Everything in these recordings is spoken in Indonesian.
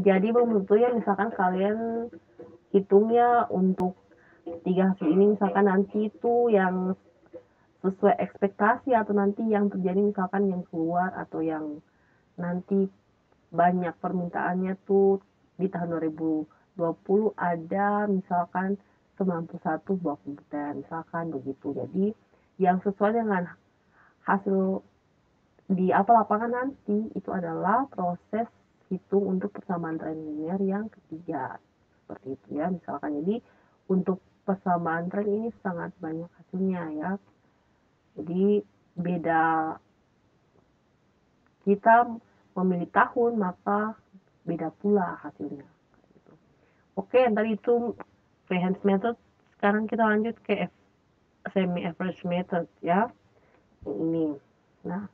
Jadi belum tentu ya misalkan kalian hitungnya untuk 3 hasil ini misalkan nanti itu yang sesuai ekspektasi atau nanti yang terjadi misalkan yang keluar atau yang nanti banyak permintaannya tuh di tahun 2020 ada misalkan 91 buah komputer misalkan begitu. Jadi yang sesuai dengan hasil di lapangan nanti itu adalah proses hitung untuk persamaan tren linear yang ketiga. Seperti itu ya misalkan. Jadi untuk persamaan tren ini sangat banyak hasilnya ya. Jadi beda kita memilih tahun maka beda pula hasilnya. Oke, tadi itu freehand method. Sekarang kita lanjut ke semi average method ya. Ini. Nah,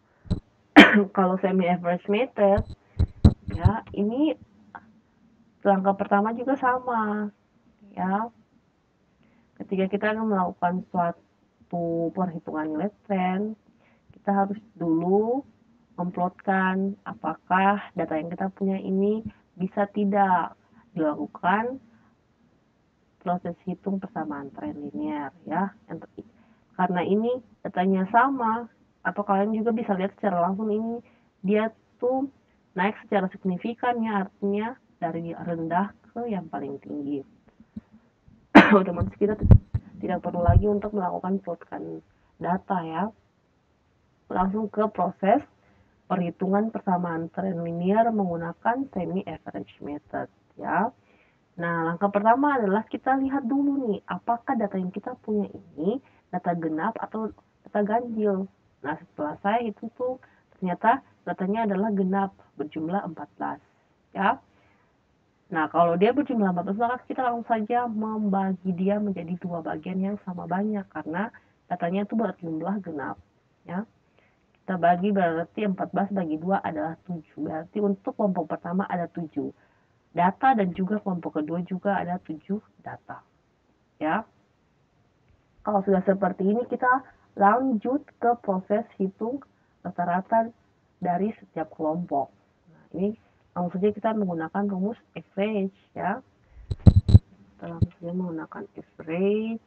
kalau semi average method ya ini langkah pertama juga sama ya. Ketika kita akan melakukan suatu perhitungan nilai tren, kita harus dulu memplotkan apakah data yang kita punya ini bisa tidak dilakukan proses hitung persamaan tren linear ya. Karena ini datanya sama atau kalian juga bisa lihat secara langsung ini dia tuh naik secara signifikan ya, artinya dari rendah ke yang paling tinggi. Otomatis kita tidak perlu lagi untuk melakukan plotkan data ya, langsung ke proses perhitungan persamaan tren linear menggunakan semi average method ya. Nah, langkah pertama adalah kita lihat dulu nih, apakah data yang kita punya ini data genap atau data ganjil. Nah, setelah saya itu tuh ternyata datanya adalah genap berjumlah 14 ya. Nah, kalau dia berjumlah 14 maka kita langsung saja membagi dia menjadi dua bagian yang sama banyak karena datanya itu berjumlah genap ya. Kita bagi berarti 14 bagi 2 adalah 7. Berarti untuk kelompok pertama ada 7 data dan juga kelompok kedua juga ada 7 data. Ya. Kalau sudah seperti ini kita lanjut ke proses hitung rata-rata dari setiap kelompok. Nah, ini langsung saja kita menggunakan rumus average ya. Kita langsung saja menggunakan average.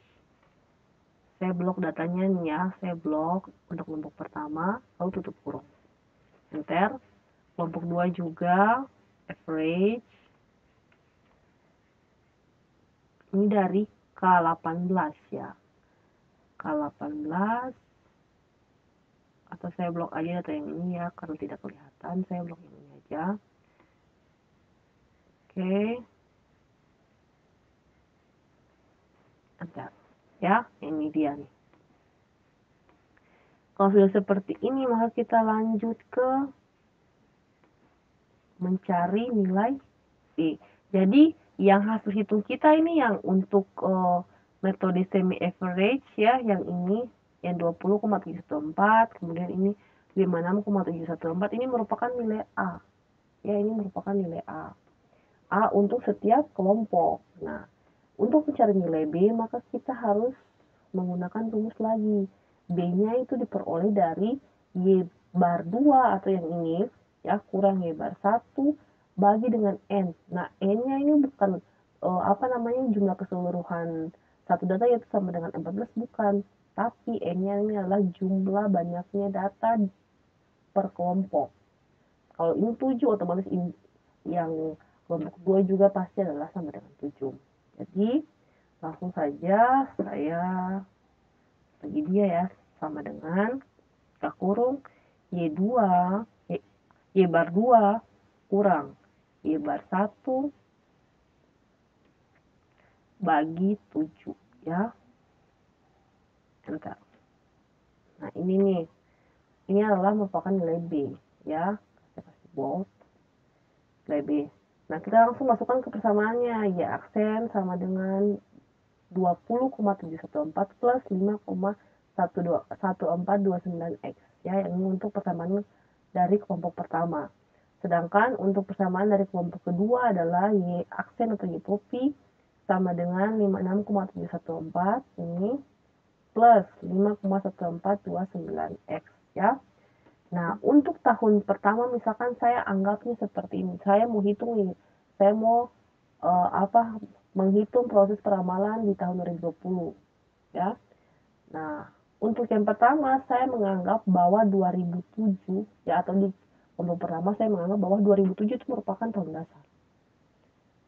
Saya blok datanya nih ya, saya blok untuk kelompok pertama, lalu tutup kurung. Enter. Kelompok 2 juga average. Ini dari K18 ya. K18 atau saya blok aja data yang ini ya karena tidak kelihatan, saya blok yang ini aja. Oke. Enter. Ya, ini dia nih. Kalau sudah seperti ini maka kita lanjut ke mencari nilai B. Jadi yang hasil hitung kita ini yang untuk metode semi average ya, yang ini yang 20,714, kemudian ini 56,714 ini merupakan nilai A. Ya, ini merupakan nilai A. A untuk setiap kelompok. Nah, untuk mencari nilai B maka kita harus menggunakan rumus lagi. B-nya itu diperoleh dari Y bar 2 atau yang ini ya kurang Y bar 1 bagi dengan N. Nah, N-nya ini bukan jumlah keseluruhan satu data yaitu sama dengan 14 bukan, tapi N-nya ini adalah jumlah banyaknya data per kelompok. Kalau ini 7 otomatis ini yang kelompok 2 juga pasti adalah sama dengan 7. Jadi langsung saja saya bagi dia ya sama dengan kita kurung Y2 Y bar 2 kurang Y bar 1 bagi 7 ya. Enter. Nah, ini nih. Ini adalah merupakan nilai B ya. Saya kasih bold nilai B. Nah, kita langsung masukkan ke persamaannya. Y aksen sama dengan 20,714 plus 5,1429X ya, yang ini untuk persamaan dari kelompok pertama. Sedangkan untuk persamaan dari kelompok kedua adalah Y aksen atau Y popi sama dengan 56,714 ini plus 5,1429X ya. Nah, untuk tahun pertama misalkan saya anggapnya seperti ini. Saya mau hitung nih. Saya mau menghitung proses peramalan di tahun 2020 ya. Nah, untuk yang pertama saya menganggap bahwa 2007 ya, atau di kelompok pertama saya menganggap bahwa 2007 itu merupakan tahun dasar.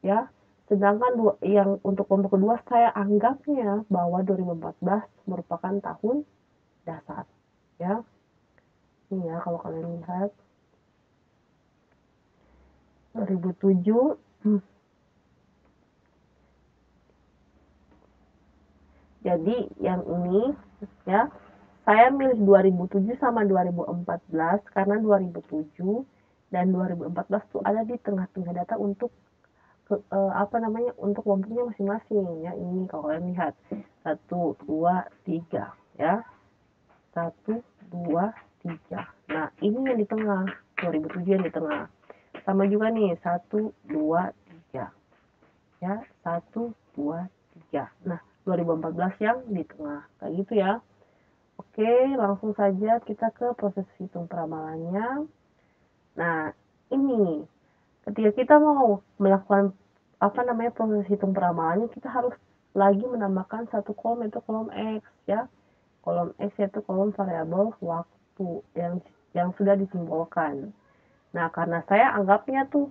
Ya. Sedangkan yang untuk kelompok kedua saya anggapnya bahwa 2014 merupakan tahun dasar. Ya. Ini ya kalau kalian lihat 2007 jadi yang ini ya, saya milih 2007 sama 2014 karena 2007 dan 2014 tuh ada di tengah-tengah data untuk untuk kelompoknya masing-masing ya. Ini kalau kalian lihat 1, 2, 3 ya, 1, 2, 3. Nah ini yang di tengah, 2007 yang di tengah. Sama juga nih 1, 2, 3 ya, 1, 2, 3. Nah 2014 yang di tengah kayak gitu ya. Oke, langsung saja kita ke proses hitung peramalannya. Nah ini ketika kita mau melakukan proses hitung peramalannya, kita harus lagi menambahkan satu kolom, itu kolom X ya. Kolom X yaitu kolom variabel waktu yang sudah disimbolkan. Nah, karena saya anggapnya tuh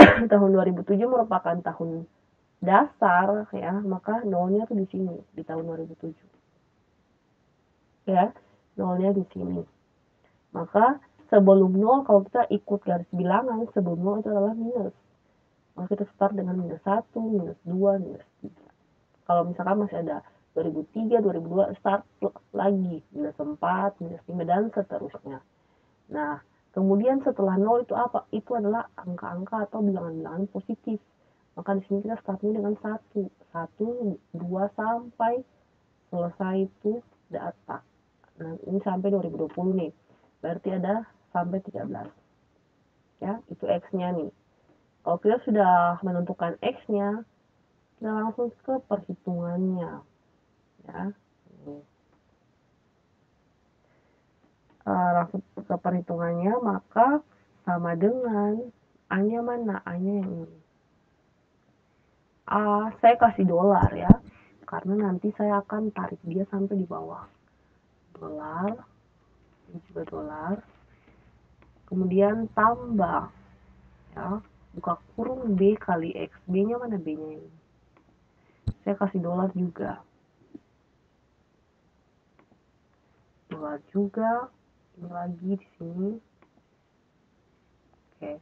tahun 2007 merupakan tahun dasar ya, maka nolnya tuh di sini di tahun 2007. Ya, nolnya di sini. Maka sebelum nol, kalau kita ikut garis bilangan, sebelum nol itu adalah minus. Maka kita start dengan minus 1, minus 2, minus 3. Kalau misalkan masih ada 2003, 2002, start lagi minus 4, minus 5, dan seterusnya. Nah, kemudian setelah 0 itu apa? Itu adalah angka-angka atau bilangan-bilangan positif. Maka di sini kita startnya dengan 1. 1, 2, sampai selesai itu data. Nah, ini sampai 2020 nih. Berarti ada sampai 13. Ya, itu X-nya nih. Kalau kita sudah menentukan X-nya, kita langsung ke perhitungannya. Ya. Langsung ke perhitungannya, maka sama dengan A-nya mana? A-nya yang ini. A, saya kasih dolar ya. Karena nanti saya akan tarik dia sampai di bawah. Dolar, ini juga dolar. Kemudian tambah ya, buka kurung B kali X. B-nya mana B-nya ini? Saya kasih dolar juga. Dolar juga. Ini lagi di sini. Oke.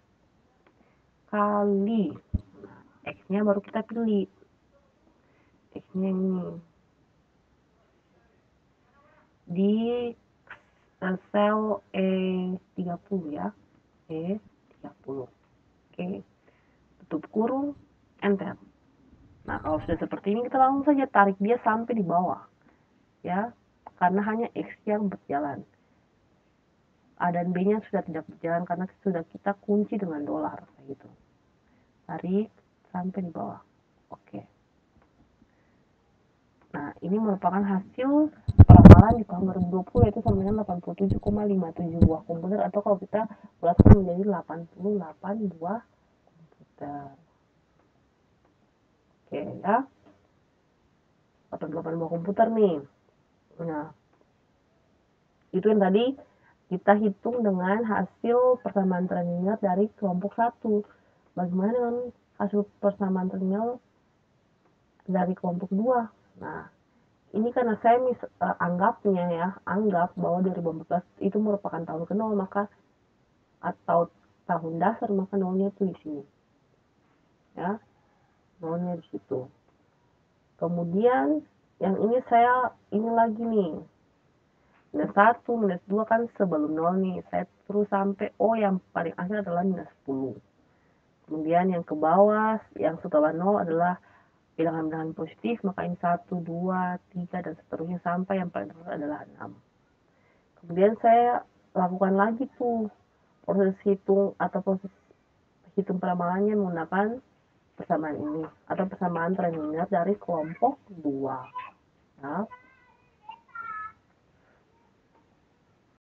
Kali. Nah, X-nya baru kita pilih. X-nya ini. Di sel E30 ya. E30. Oke. Tutup kurung. Enter. Nah, kalau sudah seperti ini, kita langsung saja tarik dia sampai di bawah. Ya, karena hanya X yang berjalan. A dan B-nya sudah tidak berjalan karena sudah kita kunci dengan dolar. Gitu. Tarik sampai di bawah. Oke. Nah, ini merupakan hasil peramalan di tahun 2020, yaitu sama dengan 87,57 buah komputer, atau kalau kita bulatkan menjadi 88 buah komputer. Oke ya. 88 buah komputer nih. Nah, itu yang tadi kita hitung dengan hasil persamaan terlinear dari kelompok 1. Bagaimana dengan hasil persamaan terlinear dari kelompok 2? Nah, ini karena saya anggap bahwa 2014 itu merupakan tahun ke-0, maka atau tahun dasar, maka nolnya itu di sini. Ya, nolnya di situ. Kemudian yang ini lagi nih. Minus 1, minus 2 kan sebelum 0 nih. Saya terus sampai yang paling akhir adalah minus 10. Kemudian yang ke bawah, yang setelah 0 adalah bilangan-bilangan positif, maka ini 1, 2, 3, dan seterusnya sampai yang paling terakhir adalah 6. Kemudian saya lakukan lagi tuh proses hitung peramalannya menggunakan persamaan ini atau persamaan terlinear dari kelompok 2. Ya.